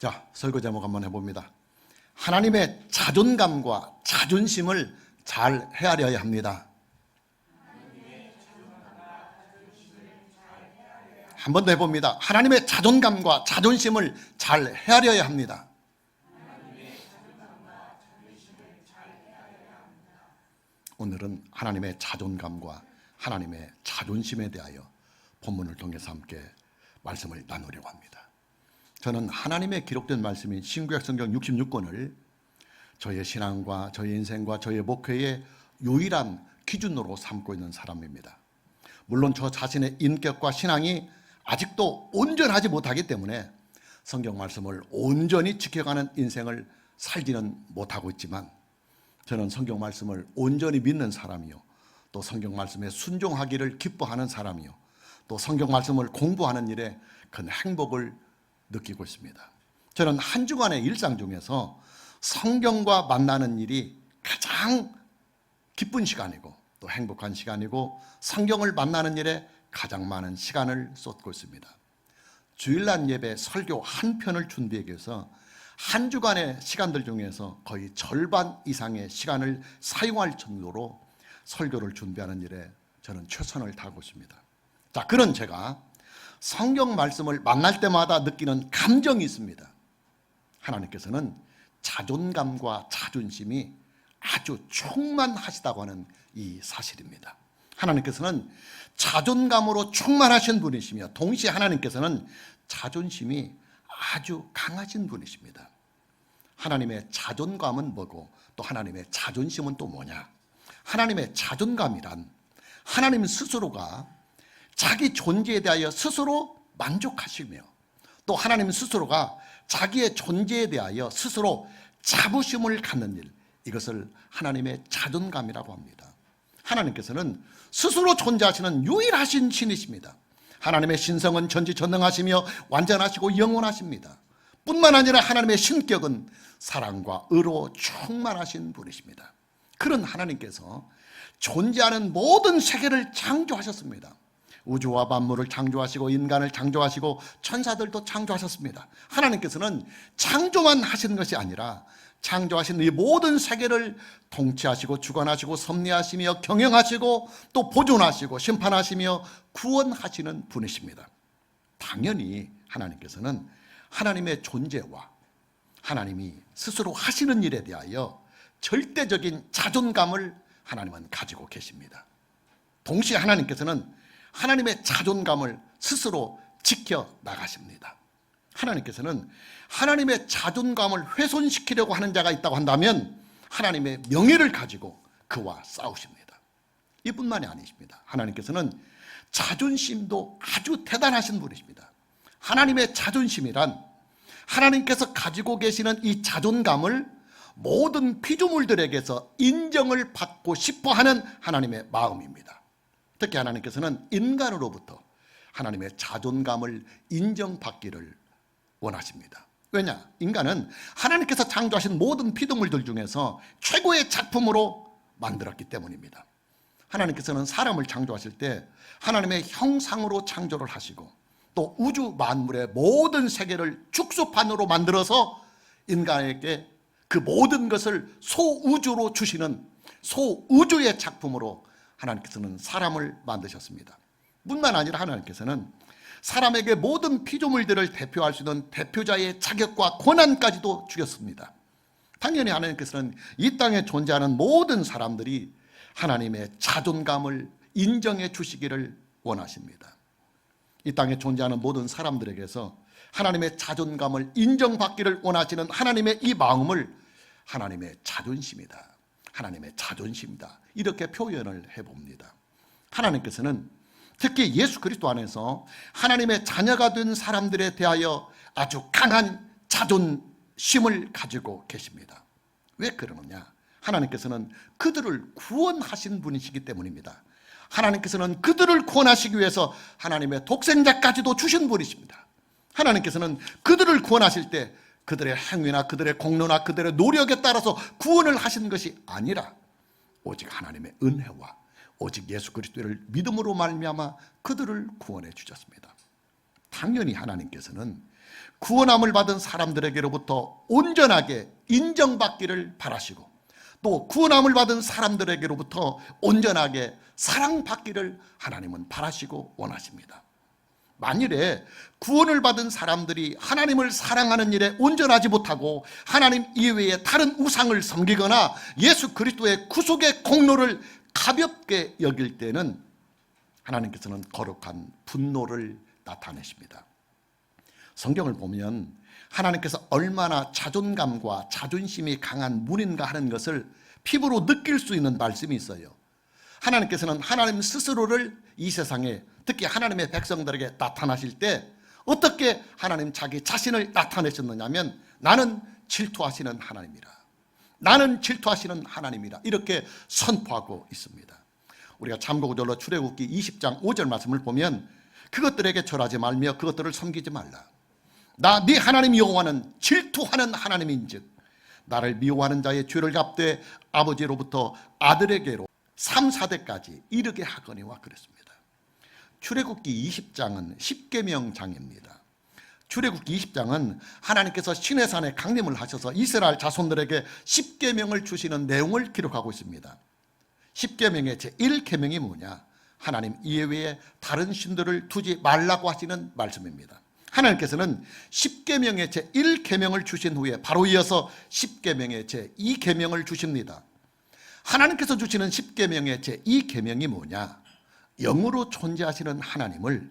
자, 설교 제목 한번 해봅니다. 하나님의 자존감과 자존심을 잘 헤아려야 합니다. 한 번 더 해봅니다. 하나님의 자존감과 자존심을 잘 헤아려야 합니다. 오늘은 하나님의 자존감과 하나님의 자존심에 대하여 본문을 통해서 함께 말씀을 나누려고 합니다. 저는 하나님의 기록된 말씀인 신구약 성경 66권을 저의 신앙과 저의 인생과 저의 목회의 유일한 기준으로 삼고 있는 사람입니다. 물론 저 자신의 인격과 신앙이 아직도 온전하지 못하기 때문에 성경 말씀을 온전히 지켜가는 인생을 살지는 못하고 있지만, 저는 성경 말씀을 온전히 믿는 사람이요, 또 성경 말씀에 순종하기를 기뻐하는 사람이요, 또 성경 말씀을 공부하는 일에 큰 행복을 느끼고 있습니다. 저는 한 주간의 일상 중에서 성경과 만나는 일이 가장 기쁜 시간이고 또 행복한 시간이고, 성경을 만나는 일에 가장 많은 시간을 쏟고 있습니다. 주일날 예배 설교 한 편을 준비하기 위해서 한 주간의 시간들 중에서 거의 절반 이상의 시간을 사용할 정도로 설교를 준비하는 일에 저는 최선을 다하고 있습니다. 자, 그런 제가 성경 말씀을 만날 때마다 느끼는 감정이 있습니다. 하나님께서는 자존감과 자존심이 아주 충만하시다고 하는 이 사실입니다. 하나님께서는 자존감으로 충만하신 분이시며, 동시에 하나님께서는 자존심이 아주 강하신 분이십니다. 하나님의 자존감은 뭐고 또 하나님의 자존심은 또 뭐냐? 하나님의 자존감이란 하나님 스스로가 자기 존재에 대하여 스스로 만족하시며, 또 하나님 스스로가 자기의 존재에 대하여 스스로 자부심을 갖는 일, 이것을 하나님의 자존감이라고 합니다. 하나님께서는 스스로 존재하시는 유일하신 신이십니다. 하나님의 신성은 전지전능하시며 완전하시고 영원하십니다. 뿐만 아니라 하나님의 신격은 사랑과 의로 충만하신 분이십니다. 그런 하나님께서 존재하는 모든 세계를 창조하셨습니다. 우주와 만물을 창조하시고 인간을 창조하시고 천사들도 창조하셨습니다. 하나님께서는 창조만 하시는 것이 아니라 창조하신 이 모든 세계를 통치하시고 주관하시고 섭리하시며 경영하시고 또 보존하시고 심판하시며 구원하시는 분이십니다. 당연히 하나님께서는 하나님의 존재와 하나님이 스스로 하시는 일에 대하여 절대적인 자존감을 하나님은 가지고 계십니다. 동시에 하나님께서는 하나님의 자존감을 스스로 지켜나가십니다. 하나님께서는 하나님의 자존감을 훼손시키려고 하는 자가 있다고 한다면 하나님의 명예를 가지고 그와 싸우십니다. 이뿐만이 아니십니다. 하나님께서는 자존심도 아주 대단하신 분이십니다. 하나님의 자존심이란 하나님께서 가지고 계시는 이 자존감을 모든 피조물들에게서 인정을 받고 싶어하는 하나님의 마음입니다. 특히 하나님께서는 인간으로부터 하나님의 자존감을 인정받기를 원하십니다. 왜냐? 인간은 하나님께서 창조하신 모든 피조물들 중에서 최고의 작품으로 만들었기 때문입니다. 하나님께서는 사람을 창조하실 때 하나님의 형상으로 창조를 하시고 또 우주 만물의 모든 세계를 축소판으로 만들어서 인간에게 그 모든 것을 소우주로 주시는 소우주의 작품으로 하나님께서는 사람을 만드셨습니다. 뿐만 아니라 하나님께서는 사람에게 모든 피조물들을 대표할 수 있는 대표자의 자격과 권한까지도 주셨습니다. 당연히 하나님께서는 이 땅에 존재하는 모든 사람들이 하나님의 자존감을 인정해 주시기를 원하십니다. 이 땅에 존재하는 모든 사람들에게서 하나님의 자존감을 인정받기를 원하시는 하나님의 이 마음을 하나님의 자존심이다, 하나님의 자존심이다, 이렇게 표현을 해봅니다. 하나님께서는 특히 예수 그리스도 안에서 하나님의 자녀가 된 사람들에 대하여 아주 강한 자존심을 가지고 계십니다. 왜 그러느냐? 하나님께서는 그들을 구원하신 분이시기 때문입니다. 하나님께서는 그들을 구원하시기 위해서 하나님의 독생자까지도 주신 분이십니다. 하나님께서는 그들을 구원하실 때 그들의 행위나 그들의 공로나 그들의 노력에 따라서 구원을 하신 것이 아니라 오직 하나님의 은혜와 오직 예수 그리스도를 믿음으로 말미암아 그들을 구원해 주셨습니다. 당연히 하나님께서는 구원함을 받은 사람들에게로부터 온전하게 인정받기를 바라시고, 또 구원함을 받은 사람들에게로부터 온전하게 사랑받기를 하나님은 바라시고 원하십니다. 만일에 구원을 받은 사람들이 하나님을 사랑하는 일에 온전하지 못하고 하나님 이외에 다른 우상을 섬기거나 예수 그리스도의 구속의 공로를 가볍게 여길 때는 하나님께서는 거룩한 분노를 나타내십니다. 성경을 보면 하나님께서 얼마나 자존감과 자존심이 강한 분인가 하는 것을 피부로 느낄 수 있는 말씀이 있어요. 하나님께서는 하나님 스스로를 이 세상에, 특히 하나님의 백성들에게 나타나실 때 어떻게 하나님 자기 자신을 나타내셨느냐면, 나는 질투하시는 하나님이라, 나는 질투하시는 하나님이라, 이렇게 선포하고 있습니다. 우리가 참고구절로 출애굽기 20장 5절 말씀을 보면, 그것들에게 절하지 말며 그것들을 섬기지 말라. 나 네 하나님 여호와는 질투하는 하나님인즉 나를 미워하는 자의 죄를 갚되 아버지로부터 아들에게로 3, 4대까지 이르게 하거니와 그랬습니다. 출애굽기 20장은 십계명장입니다. 출애굽기 20장은 하나님께서 시내산에 강림을 하셔서 이스라엘 자손들에게 십계명을 주시는 내용을 기록하고 있습니다. 십계명의 제1계명이 뭐냐? 하나님 이외에 다른 신들을 두지 말라고 하시는 말씀입니다. 하나님께서는 십계명의 제1계명을 주신 후에 바로 이어서 십계명의 제2계명을 주십니다. 하나님께서 주시는 십계명의 제2계명이 뭐냐? 영으로 존재하시는 하나님을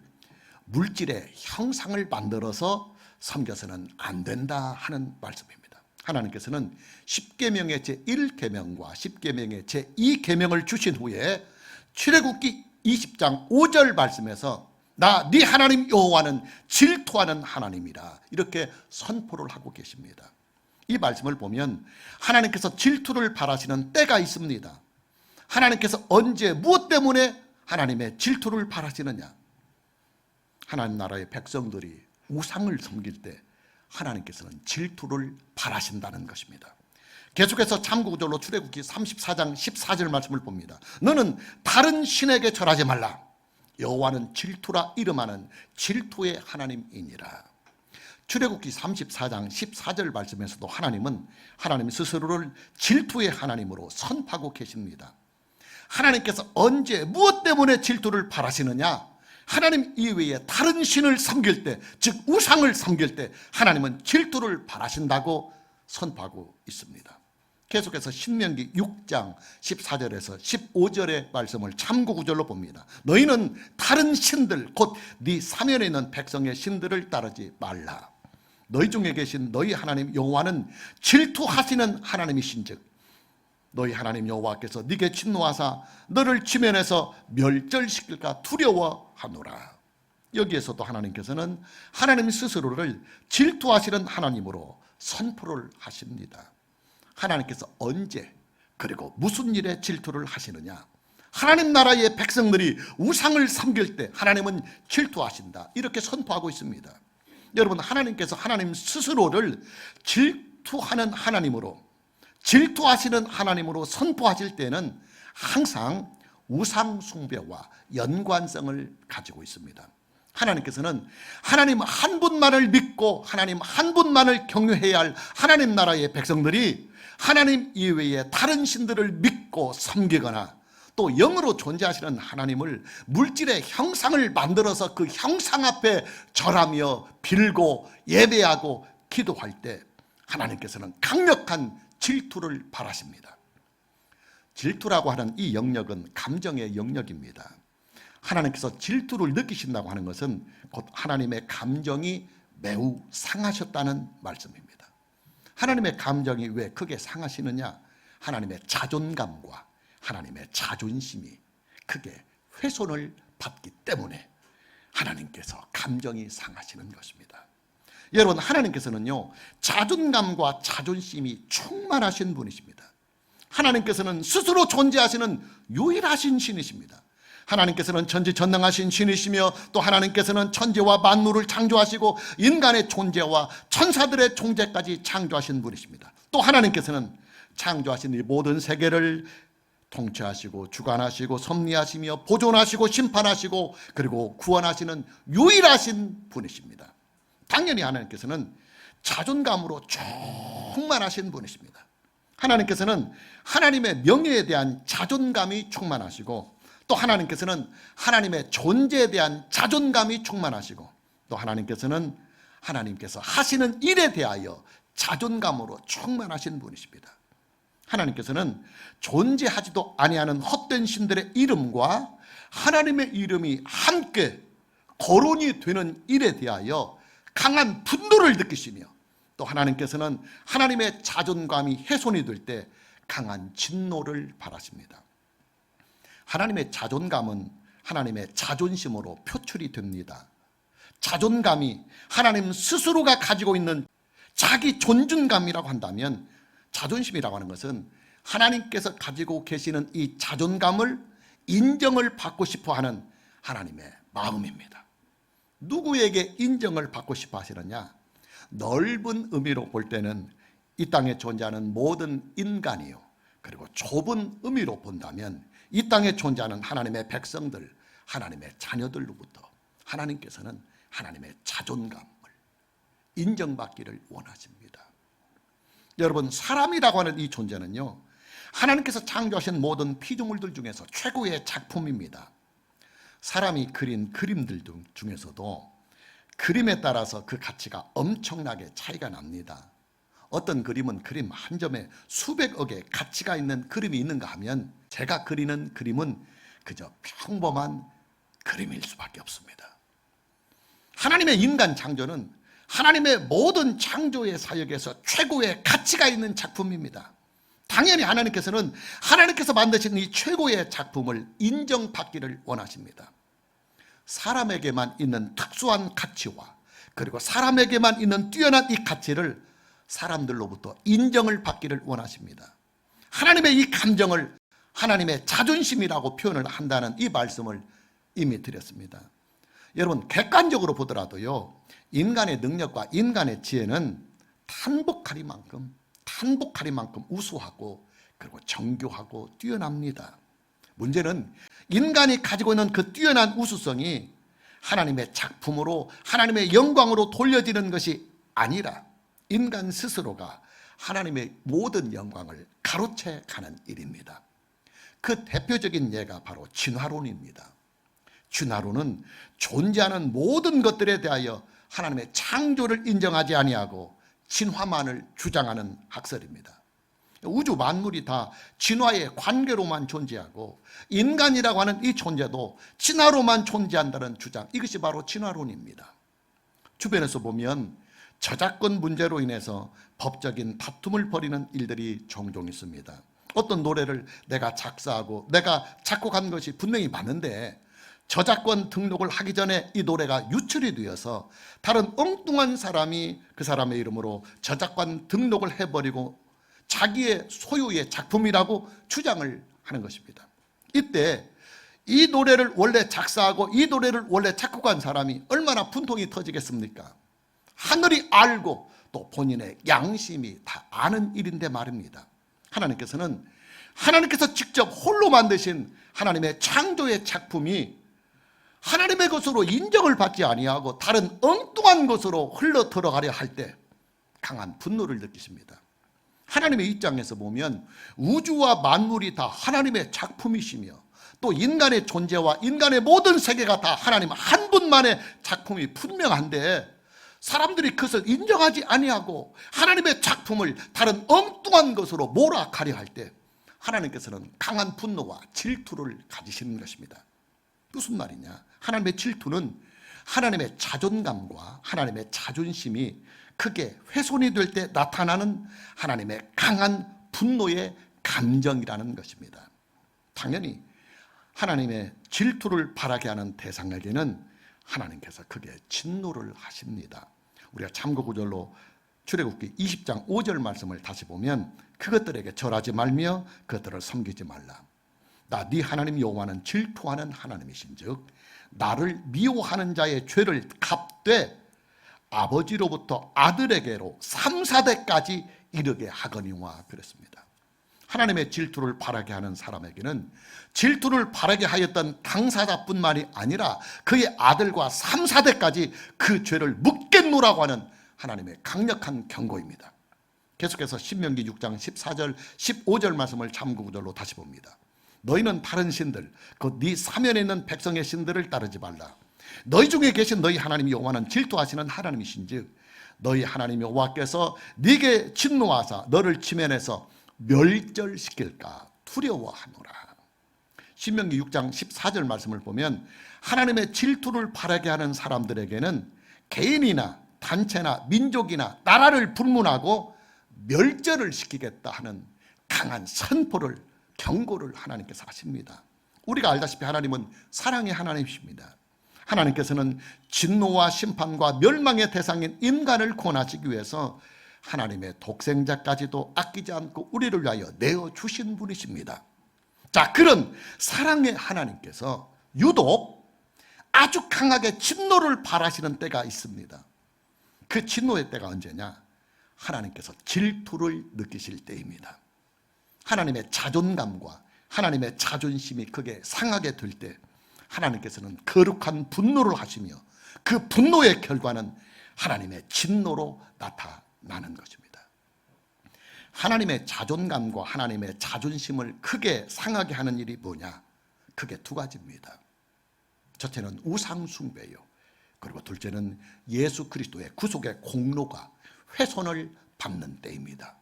물질의 형상을 만들어서 섬겨서는 안 된다 하는 말씀입니다. 하나님께서는 십계명의 제1계명과 십계명의 제2계명을 주신 후에 출애굽기 20장 5절 말씀에서 나 네 하나님 여호와는 질투하는 하나님이라, 이렇게 선포를 하고 계십니다. 이 말씀을 보면 하나님께서 질투를 바라시는 때가 있습니다. 하나님께서 언제 무엇 때문에 하나님의 질투를 바라시느냐? 하나님 나라의 백성들이 우상을 섬길 때 하나님께서는 질투를 바라신다는 것입니다. 계속해서 참고구절로 출애굽기 34장 14절 말씀을 봅니다. 너는 다른 신에게 절하지 말라. 여호와는 질투라 이름하는 질투의 하나님이니라. 출애굽기 34장 14절 말씀에서도 하나님은 하나님 스스로를 질투의 하나님으로 선포하고 계십니다. 하나님께서 언제 무엇 때문에 질투를 바라시느냐? 하나님 이외에 다른 신을 섬길 때, 즉 우상을 섬길 때 하나님은 질투를 바라신다고 선포하고 있습니다. 계속해서 신명기 6장 14절에서 15절의 말씀을 참고구절로 봅니다. 너희는 다른 신들, 곧 네 사면에 있는 백성의 신들을 따르지 말라. 너희 중에 계신 너희 하나님 여호와는 질투하시는 하나님이신즉 너희 하나님 여호와께서 네게 진노하사 너를 지면에서 멸절시킬까 두려워하노라. 여기에서도 하나님께서는 하나님 스스로를 질투하시는 하나님으로 선포를 하십니다. 하나님께서 언제 그리고 무슨 일에 질투를 하시느냐? 하나님 나라의 백성들이 우상을 섬길 때 하나님은 질투하신다, 이렇게 선포하고 있습니다. 여러분, 하나님께서 하나님 스스로를 질투하는 하나님으로, 질투하시는 하나님으로 선포하실 때는 항상 우상 숭배와 연관성을 가지고 있습니다. 하나님께서는 하나님 한 분만을 믿고 하나님 한 분만을 경외해야 할 하나님 나라의 백성들이 하나님 이외에 다른 신들을 믿고 섬기거나 또 영으로 존재하시는 하나님을 물질의 형상을 만들어서 그 형상 앞에 절하며 빌고 예배하고 기도할 때 하나님께서는 강력한 질투를 바라십니다. 질투라고 하는 이 영역은 감정의 영역입니다. 하나님께서 질투를 느끼신다고 하는 것은 곧 하나님의 감정이 매우 상하셨다는 말씀입니다. 하나님의 감정이 왜 크게 상하시느냐? 하나님의 자존감과 하나님의 자존심이 크게 훼손을 받기 때문에 하나님께서 감정이 상하시는 것입니다. 여러분, 하나님께서는요, 자존감과 자존심이 충만하신 분이십니다. 하나님께서는 스스로 존재하시는 유일하신 신이십니다. 하나님께서는 전지전능하신 신이시며 또 하나님께서는 천지와 만물을 창조하시고 인간의 존재와 천사들의 존재까지 창조하신 분이십니다. 또 하나님께서는 창조하신 이 모든 세계를 통치하시고 주관하시고 섭리하시며 보존하시고 심판하시고 그리고 구원하시는 유일하신 분이십니다. 당연히 하나님께서는 자존감으로 충만하신 분이십니다. 하나님께서는 하나님의 명예에 대한 자존감이 충만하시고, 또 하나님께서는 하나님의 존재에 대한 자존감이 충만하시고, 또 하나님께서는 하나님께서 하시는 일에 대하여 자존감으로 충만하신 분이십니다. 하나님께서는 존재하지도 아니하는 헛된 신들의 이름과 하나님의 이름이 함께 거론이 되는 일에 대하여 강한 분노를 느끼시며, 또 하나님께서는 하나님의 자존감이 훼손이 될 때 강한 진노를 바라십니다. 하나님의 자존감은 하나님의 자존심으로 표출이 됩니다. 자존감이 하나님 스스로가 가지고 있는 자기 존중감이라고 한다면, 자존심이라고 하는 것은 하나님께서 가지고 계시는 이 자존감을 인정을 받고 싶어 하는 하나님의 마음입니다. 누구에게 인정을 받고 싶어 하시느냐? 넓은 의미로 볼 때는 이 땅에 존재하는 모든 인간이요, 그리고 좁은 의미로 본다면 이 땅에 존재하는 하나님의 백성들, 하나님의 자녀들로부터 하나님께서는 하나님의 자존감을 인정받기를 원하십니다. 여러분, 사람이라고 하는 이 존재는요, 하나님께서 창조하신 모든 피조물들 중에서 최고의 작품입니다. 사람이 그린 그림들 중에서도 그림에 따라서 그 가치가 엄청나게 차이가 납니다. 어떤 그림은 그림 한 점에 수백억의 가치가 있는 그림이 있는가 하면, 제가 그리는 그림은 그저 평범한 그림일 수밖에 없습니다. 하나님의 인간 창조는 하나님의 모든 창조의 사역에서 최고의 가치가 있는 작품입니다. 당연히 하나님께서는 하나님께서 만드신 이 최고의 작품을 인정받기를 원하십니다. 사람에게만 있는 특수한 가치와, 그리고 사람에게만 있는 뛰어난 이 가치를 사람들로부터 인정을 받기를 원하십니다. 하나님의 이 감정을 하나님의 자존심이라고 표현을 한다는 이 말씀을 이미 드렸습니다. 여러분, 객관적으로 보더라도요, 인간의 능력과 인간의 지혜는 탄복하리만큼 우수하고, 그리고 정교하고 뛰어납니다. 문제는 인간이 가지고 있는 그 뛰어난 우수성이 하나님의 작품으로, 하나님의 영광으로 돌려지는 것이 아니라 인간 스스로가 하나님의 모든 영광을 가로채 가는 일입니다. 그 대표적인 예가 바로 진화론입니다. 진화론은 존재하는 모든 것들에 대하여 하나님의 창조를 인정하지 아니하고 진화만을 주장하는 학설입니다. 우주 만물이 다 진화의 관계로만 존재하고, 인간이라고 하는 이 존재도 진화로만 존재한다는 주장, 이것이 바로 진화론입니다. 주변에서 보면 저작권 문제로 인해서 법적인 다툼을 벌이는 일들이 종종 있습니다. 어떤 노래를 내가 작사하고 내가 작곡한 것이 분명히 많은데, 저작권 등록을 하기 전에 이 노래가 유출이 되어서 다른 엉뚱한 사람이 그 사람의 이름으로 저작권 등록을 해버리고 자기의 소유의 작품이라고 주장을 하는 것입니다. 이때 이 노래를 원래 작사하고 이 노래를 원래 작곡한 사람이 얼마나 분통이 터지겠습니까? 하늘이 알고 또 본인의 양심이 다 아는 일인데 말입니다. 하나님께서 직접 홀로 만드신 하나님의 창조의 작품이 하나님의 것으로 인정을 받지 아니하고 다른 엉뚱한 것으로 흘러 들어가려 할 때 강한 분노를 느끼십니다. 하나님의 입장에서 보면 우주와 만물이 다 하나님의 작품이시며, 또 인간의 존재와 인간의 모든 세계가 다 하나님 한 분만의 작품이 분명한데, 사람들이 그것을 인정하지 아니하고 하나님의 작품을 다른 엉뚱한 것으로 몰아가려 할 때 하나님께서는 강한 분노와 질투를 가지시는 것입니다. 무슨 말이냐? 하나님의 질투는 하나님의 자존감과 하나님의 자존심이 크게 훼손이 될 때 나타나는 하나님의 강한 분노의 감정이라는 것입니다. 당연히 하나님의 질투를 바라게 하는 대상에게는 하나님께서 크게 진노를 하십니다. 우리가 참고구절로 출애굽기 20장 5절 말씀을 다시 보면, 그것들에게 절하지 말며 그것들을 섬기지 말라. 나 네 하나님 여호와는 질투하는 하나님이신즉 나를 미워하는 자의 죄를 갚되 아버지로부터 아들에게로 3, 4대까지 이르게 하거니와 그랬습니다. 하나님의 질투를 바라게 하는 사람에게는 질투를 바라게 하였던 당사자뿐만이 아니라 그의 아들과 3, 4대까지 그 죄를 묻겠노라고 하는 하나님의 강력한 경고입니다. 계속해서 신명기 6장 14절 15절 말씀을 참고구절로 다시 봅니다. 너희는 다른 신들 곧 네 사면에 있는 백성의 신들을 따르지 말라. 너희 중에 계신 너희 하나님 여호와는 질투하시는 하나님이신즉 너희 하나님 여호와께서 네게 진노하사 너를 지면에서 멸절시킬까 두려워하노라. 신명기 6장 14절 말씀을 보면 하나님의 질투를 바라게 하는 사람들에게는 개인이나 단체나 민족이나 나라를 불문하고 멸절을 시키겠다 하는 강한 선포를, 경고를 하나님께서 하십니다. 우리가 알다시피 하나님은 사랑의 하나님이십니다. 하나님께서는 진노와 심판과 멸망의 대상인 인간을 구원하시기 위해서 하나님의 독생자까지도 아끼지 않고 우리를 위하여 내어주신 분이십니다. 자, 그런 사랑의 하나님께서 유독 아주 강하게 진노를 바라시는 때가 있습니다. 그 진노의 때가 언제냐? 하나님께서 질투를 느끼실 때입니다. 하나님의 자존감과 하나님의 자존심이 크게 상하게 될 때 하나님께서는 거룩한 분노를 하시며 그 분노의 결과는 하나님의 진노로 나타나는 것입니다. 하나님의 자존감과 하나님의 자존심을 크게 상하게 하는 일이 뭐냐? 크게 두 가지입니다. 첫째는 우상 숭배요. 그리고 둘째는 예수 그리스도의 구속의 공로가 훼손을 받는 때입니다.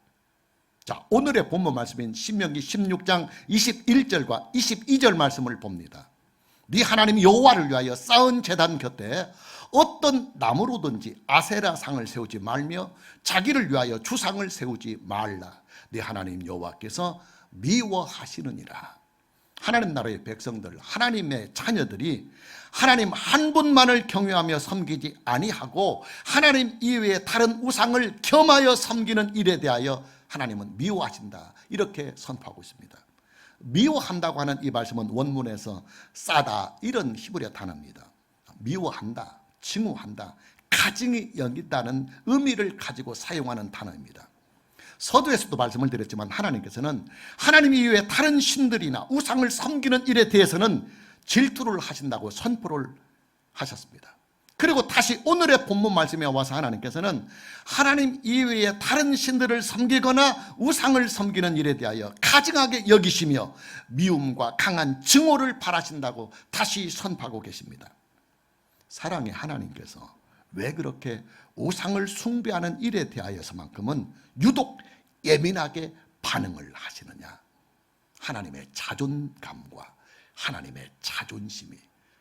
자, 오늘의 본문 말씀인 신명기 16장 21절과 22절 말씀을 봅니다. 네 하나님 여호와를 위하여 쌓은 제단 곁에 어떤 나무로든지 아세라 상을 세우지 말며 자기를 위하여 주상을 세우지 말라. 네 하나님 여호와께서 미워하시느니라. 하나님 나라의 백성들, 하나님의 자녀들이 하나님 한 분만을 경외하며 섬기지 아니하고 하나님 이외에 다른 우상을 겸하여 섬기는 일에 대하여 하나님은 미워하신다, 이렇게 선포하고 있습니다. 미워한다고 하는 이 말씀은 원문에서 싸다, 이런 히브리어 단어입니다. 미워한다, 증오한다, 가증히 여긴다는 의미를 가지고 사용하는 단어입니다. 서두에서도 말씀을 드렸지만 하나님께서는 하나님 이외에 다른 신들이나 우상을 섬기는 일에 대해서는 질투를 하신다고 선포를 하셨습니다. 그리고 다시 오늘의 본문 말씀에 와서 하나님께서는 하나님 이외에 다른 신들을 섬기거나 우상을 섬기는 일에 대하여 가증하게 여기시며 미움과 강한 증오를 바라신다고 다시 선포하고 계십니다. 사랑의 하나님께서 왜 그렇게 우상을 숭배하는 일에 대하여서만큼은 유독 예민하게 반응을 하시느냐? 하나님의 자존감과 하나님의 자존심이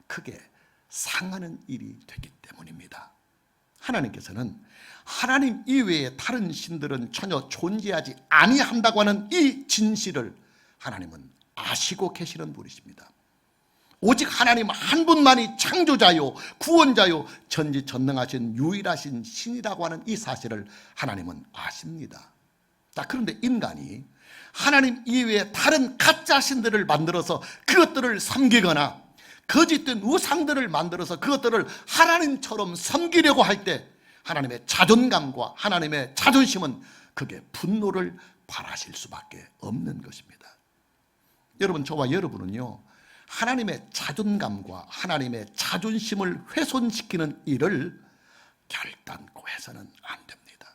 크게 상하는 일이 되기 때문입니다. 하나님께서는 하나님 이외에 다른 신들은 전혀 존재하지 아니한다고 하는 이 진실을 하나님은 아시고 계시는 분이십니다. 오직 하나님 한 분만이 창조자요 구원자요 전지전능하신 유일하신 신이라고 하는 이 사실을 하나님은 아십니다. 자, 그런데 인간이 하나님 이외에 다른 가짜 신들을 만들어서 그것들을 섬기거나 거짓된 우상들을 만들어서 그것들을 하나님처럼 섬기려고 할 때 하나님의 자존감과 하나님의 자존심은 그게 분노를 발하실 수밖에 없는 것입니다. 여러분, 저와 여러분은요, 하나님의 자존감과 하나님의 자존심을 훼손시키는 일을 결단코 해서는 안 됩니다.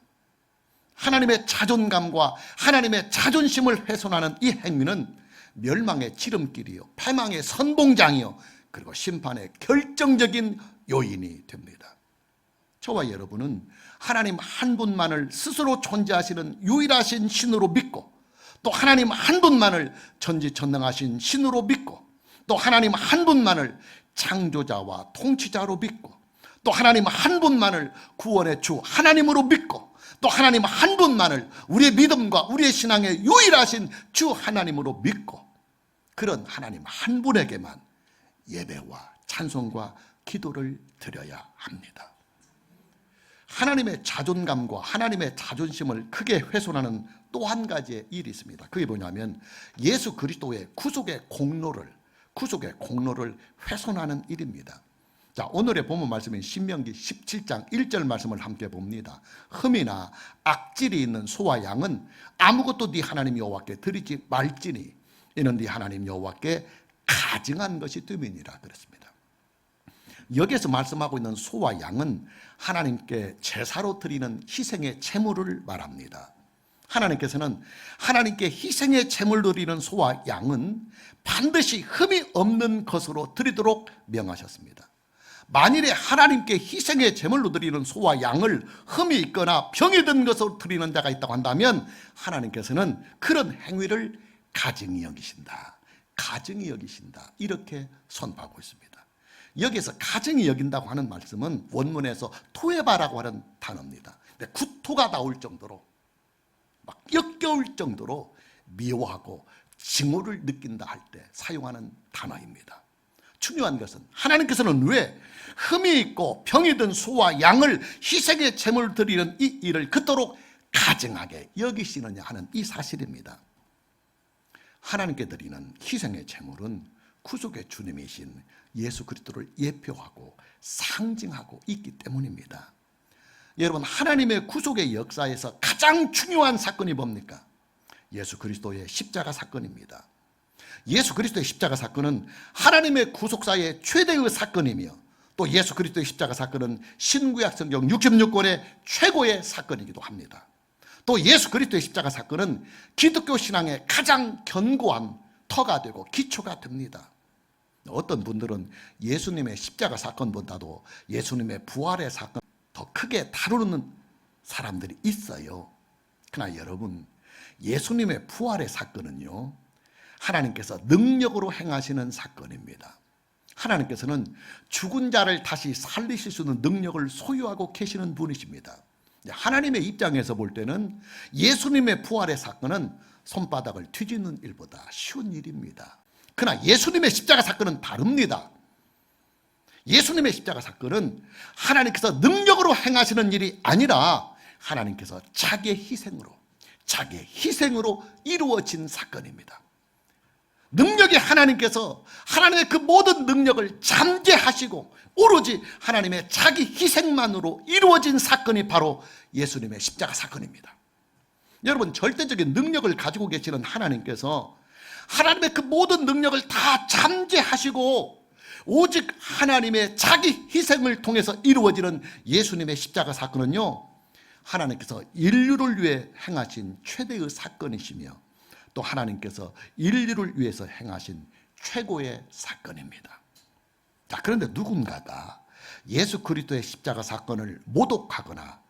하나님의 자존감과 하나님의 자존심을 훼손하는 이 행위는 멸망의 지름길이요, 패망의 선봉장이요, 그리고 심판의 결정적인 요인이 됩니다. 저와 여러분은 하나님 한 분만을 스스로 존재하시는 유일하신 신으로 믿고, 또 하나님 한 분만을 전지전능하신 신으로 믿고, 또 하나님 한 분만을 창조자와 통치자로 믿고, 또 하나님 한 분만을 구원의 주 하나님으로 믿고, 또 하나님 한 분만을 우리의 믿음과 우리의 신앙의 유일하신 주 하나님으로 믿고, 그런 하나님 한 분에게만 예배와 찬송과 기도를 드려야 합니다. 하나님의 자존감과 하나님의 자존심을 크게 훼손하는 또 한 가지의 일이 있습니다. 그게 뭐냐면 예수 그리스도의 구속의 공로를 훼손하는 일입니다. 자, 오늘의 본문 말씀인 신명기 17장 1절 말씀을 함께 봅니다. 흠이나 악질이 있는 소와 양은 아무것도 네 하나님 여호와께 드리지 말지니 이는 네 하나님 여호와께 가증한 것이 됨이니라 그랬습니다. 여기에서 말씀하고 있는 소와 양은 하나님께 제사로 드리는 희생의 제물을 말합니다. 하나님께서는 하나님께 희생의 제물 드리는 소와 양은 반드시 흠이 없는 것으로 드리도록 명하셨습니다. 만일에 하나님께 희생의 제물로 드리는 소와 양을 흠이 있거나 병이 든 것으로 드리는 자가 있다고 한다면 하나님께서는 그런 행위를 가증히 여기신다. 가증히 여기신다. 이렇게 선포하고 있습니다. 여기서 가증히 여긴다고 하는 말씀은 원문에서 토에바라고 하는 단어입니다. 근데 구토가 나올 정도로 막 역겨울 정도로 미워하고 징후를 느낀다 할 때 사용하는 단어입니다. 중요한 것은 하나님께서는 왜 흠이 있고 병이 든 소와 양을 희생의 제물을 드리는 이 일을 그토록 가증하게 여기시느냐 하는 이 사실입니다. 하나님께 드리는 희생의 제물은 구속의 주님이신 예수 그리스도를 예표하고 상징하고 있기 때문입니다. 여러분, 하나님의 구속의 역사에서 가장 중요한 사건이 뭡니까? 예수 그리스도의 십자가 사건입니다. 예수 그리스도의 십자가 사건은 하나님의 구속사의 최대의 사건이며 또 예수 그리스도의 십자가 사건은 신구약 성경 66권의 최고의 사건이기도 합니다. 또 예수 그리스도의 십자가 사건은 기독교 신앙의 가장 견고한 터가 되고 기초가 됩니다. 어떤 분들은 예수님의 십자가 사건보다도 예수님의 부활의 사건 더 크게 다루는 사람들이 있어요. 그러나 여러분, 예수님의 부활의 사건은요, 하나님께서 능력으로 행하시는 사건입니다. 하나님께서는 죽은 자를 다시 살리실 수 있는 능력을 소유하고 계시는 분이십니다. 하나님의 입장에서 볼 때는 예수님의 부활의 사건은 손바닥을 뒤집는 일보다 쉬운 일입니다. 그러나 예수님의 십자가 사건은 다릅니다. 예수님의 십자가 사건은 하나님께서 능력으로 행하시는 일이 아니라 하나님께서 자기의 희생으로 이루어진 사건입니다. 능력이 하나님께서 하나님의 그 모든 능력을 잠재하시고 오로지 하나님의 자기 희생만으로 이루어진 사건이 바로 예수님의 십자가 사건입니다. 여러분, 절대적인 능력을 가지고 계시는 하나님께서 하나님의 그 모든 능력을 다 잠재하시고 오직 하나님의 자기 희생을 통해서 이루어지는 예수님의 십자가 사건은요, 하나님께서 인류를 위해 행하신 최대의 사건이시며 또 하나님께서 인류를 위해서 행하신 최고의 사건입니다. 자, 그런데 누군가가 예수 그리스도의 십자가 사건을 모독하거나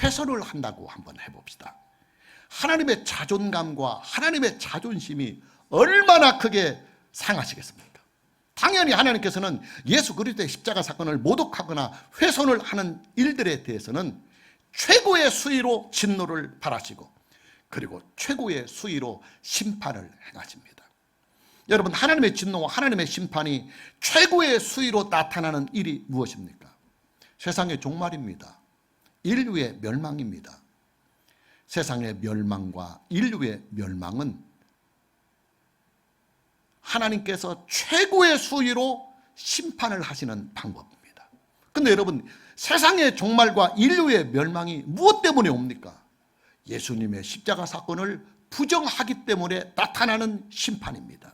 훼손을 한다고 한번 해봅시다. 하나님의 자존감과 하나님의 자존심이 얼마나 크게 상하시겠습니까? 당연히 하나님께서는 예수 그리스도의 십자가 사건을 모독하거나 훼손을 하는 일들에 대해서는 최고의 수위로 진노를 바라시고 그리고 최고의 수위로 심판을 행하십니다. 여러분, 하나님의 진노와 하나님의 심판이 최고의 수위로 나타나는 일이 무엇입니까? 세상의 종말입니다. 인류의 멸망입니다. 세상의 멸망과 인류의 멸망은 하나님께서 최고의 수위로 심판을 하시는 방법입니다. 근데 여러분, 세상의 종말과 인류의 멸망이 무엇 때문에 옵니까? 예수님의 십자가 사건을 부정하기 때문에 나타나는 심판입니다.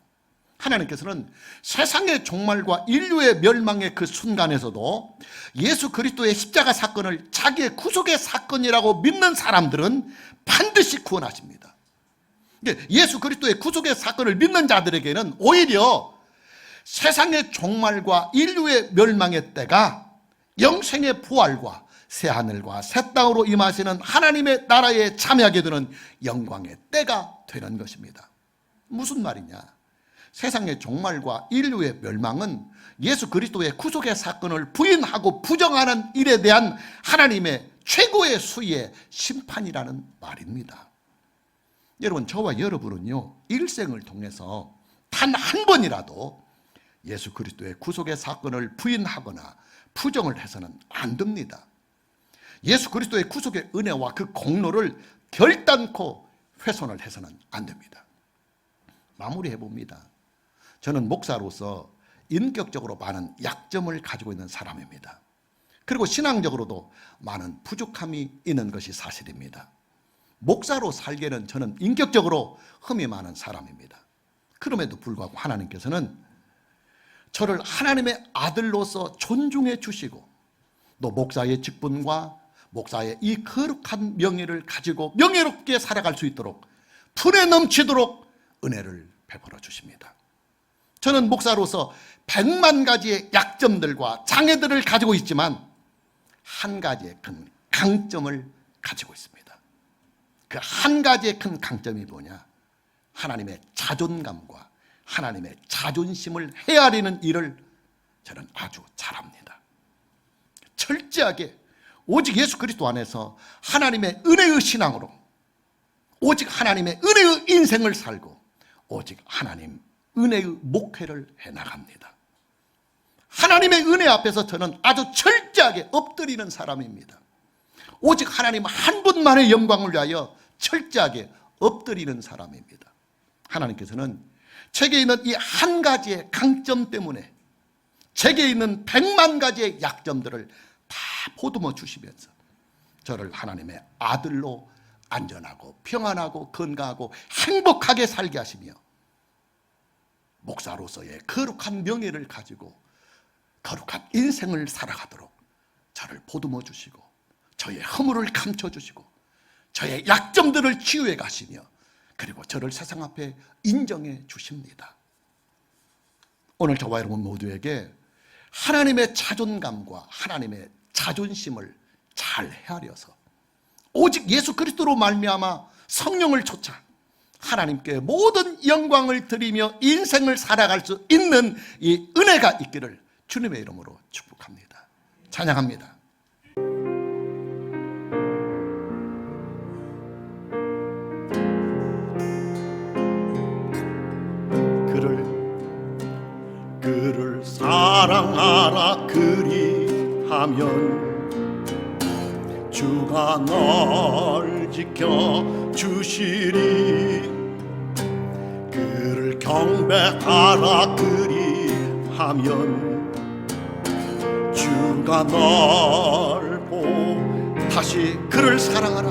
하나님께서는 세상의 종말과 인류의 멸망의 그 순간에서도 예수 그리스도의 십자가 사건을 자기의 구속의 사건이라고 믿는 사람들은 반드시 구원하십니다. 예수 그리스도의 구속의 사건을 믿는 자들에게는 오히려 세상의 종말과 인류의 멸망의 때가 영생의 부활과 새하늘과 새 땅으로 임하시는 하나님의 나라에 참여하게 되는 영광의 때가 되는 것입니다. 무슨 말이냐? 세상의 종말과 인류의 멸망은 예수 그리스도의 구속의 사건을 부인하고 부정하는 일에 대한 하나님의 최고의 수위의 심판이라는 말입니다. 여러분, 저와 여러분은요, 일생을 통해서 단 한 번이라도 예수 그리스도의 구속의 사건을 부인하거나 부정을 해서는 안 됩니다. 예수 그리스도의 구속의 은혜와 그 공로를 결단코 훼손을 해서는 안 됩니다. 마무리해 봅니다. 저는 목사로서 인격적으로 많은 약점을 가지고 있는 사람입니다. 그리고 신앙적으로도 많은 부족함이 있는 것이 사실입니다. 목사로 살기에는 저는 인격적으로 흠이 많은 사람입니다. 그럼에도 불구하고 하나님께서는 저를 하나님의 아들로서 존중해 주시고 또 목사의 직분과 목사의 이 거룩한 명예를 가지고 명예롭게 살아갈 수 있도록 분에 넘치도록 은혜를 베풀어 주십니다. 저는 목사로서 100만 가지의 약점들과 장애들을 가지고 있지만 한 가지의 큰 강점을 가지고 있습니다. 그 한 가지의 큰 강점이 뭐냐? 하나님의 자존감과 하나님의 자존심을 헤아리는 일을 저는 아주 잘합니다. 철저하게 오직 예수 그리스도 안에서 하나님의 은혜의 신앙으로 오직 하나님의 은혜의 인생을 살고 오직 하나님 은혜의 목회를 해나갑니다. 하나님의 은혜 앞에서 저는 아주 철저하게 엎드리는 사람입니다. 오직 하나님 한 분만의 영광을 위하여 철저하게 엎드리는 사람입니다. 하나님께서는 제게 있는 이 한 가지의 강점 때문에 제게 있는 100만 가지의 약점들을 다 보듬어 주시면서 저를 하나님의 아들로 안전하고 평안하고 건강하고 행복하게 살게 하시며 목사로서의 거룩한 명예를 가지고 거룩한 인생을 살아가도록 저를 보듬어 주시고 저의 허물을 감춰 주시고 저의 약점들을 치유해 가시며 그리고 저를 세상 앞에 인정해 주십니다. 오늘 저와 여러분 모두에게 하나님의 자존감과 하나님의 자존심을 잘 헤아려서 오직 예수 그리스도로 말미암아 성령을 쫓아 하나님께 모든 영광을 드리며 인생을 살아갈 수 있는 이 은혜가 있기를 주님의 이름으로 축복합니다. 찬양합니다. 그를 사랑하라 그리하면 주가 널 지켜주시리. 그를 경배하라 그리하면 주가 널 다시 그를 사랑하라.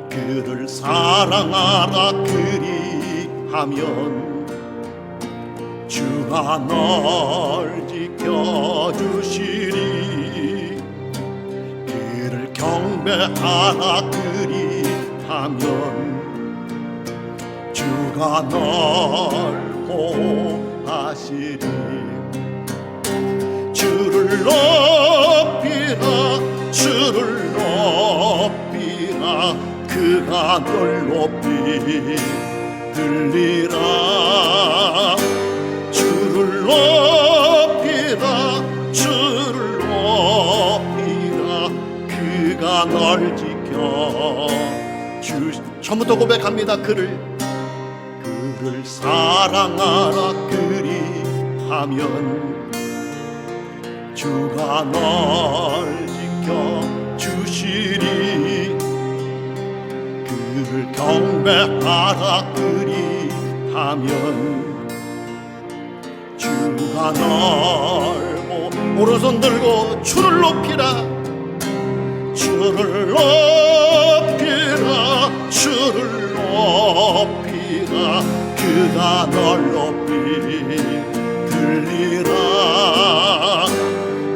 그를 사랑하라 그리하면 주가 널 지켜주시리. 그를 경배하라 그리하면 주가 널 보호하시리. 주를 높이라 주를 높이라 그가 널 높이 들리라. 주를 높이라 주를 높이라 그가 널 지켜주시. 처음부터 고백합니다. 그를 사랑하라 그리하면 주가 널 지켜주시리. 그를 경배하라 그리하면 주가 널 오른손 들고 주를 높이라 주를 높이라 주를 높이라 그가 널 높이 들리라.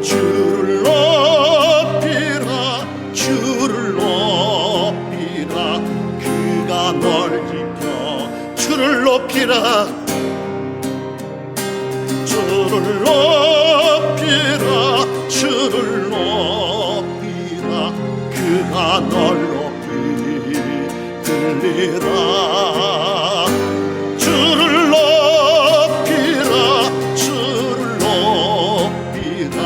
주를 높이라 주를 높이라 그가 널 지켜. 주를 높이라 주를 높이라 주를 높이라 그가 널 높이 들리라. 주를 높이라 주를 높이라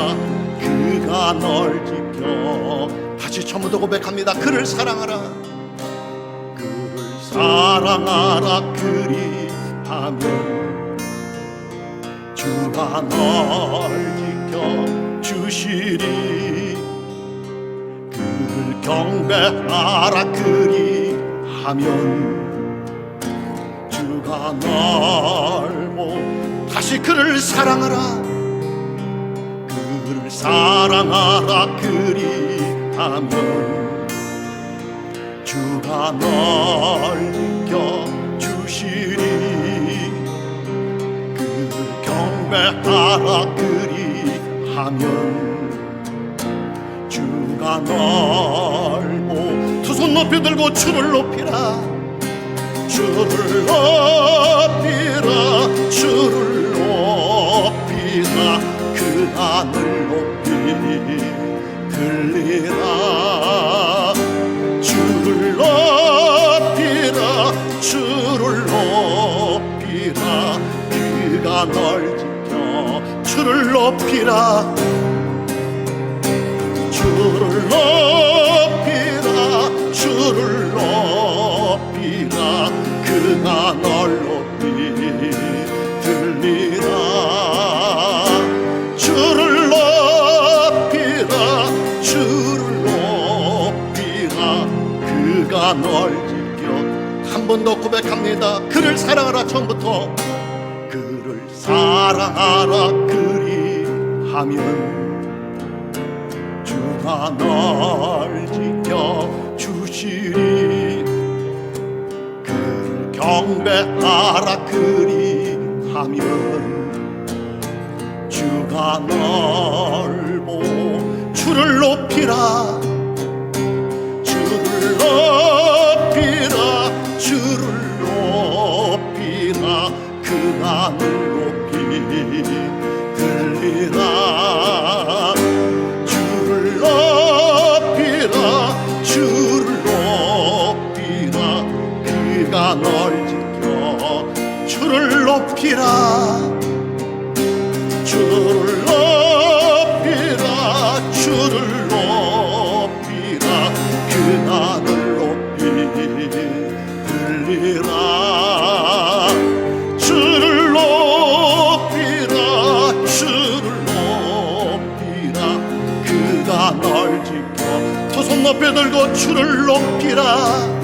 그가 널 지켜. 다시 처음부터 고백합니다. 그를 사랑하라 그를 사랑하라 그리하면 주가 널 지켜주시리. 그를 경배하라 그리하면 주가 널 다시 다시 그를 사랑하라. 그를 사랑하라. 그리하면 주가 널 지켜주시리. 그를 경배하라. 그리하면 주가 널 두 손 높이 들고 주를 높이라. 주를 높이라. 주를 높이라. 그 하늘 높이 들리라. 주를 높이라. 주를 높이라. 그가 널 지켜. 주를 높이라. 주를 높이라. 주를 높이라. 그가 널 높이 들리라. 주를 높이라. 주를 높이라. 그가 널 지켜. 한 번 더 고백합니다. 그를 사랑하라. 처음부터 그를 사랑하라. 그리하면 주가 널 지켜주시리. 그를 경배하라. 그리하면 주가 널 보고 주를 높이라. 주를 높이라. 주를 높이라. 그 하늘 높이 들리라. 주를 높이라. 주를 높이라. 그가 널 지켜. 주를 높이라. 주를 높이라. 주를 높이라. 그 하늘 높이 들리라. 주를 높이라. 주를 높이라. 그가 널 지켜. 두 손 높이 들고 주를 높이라.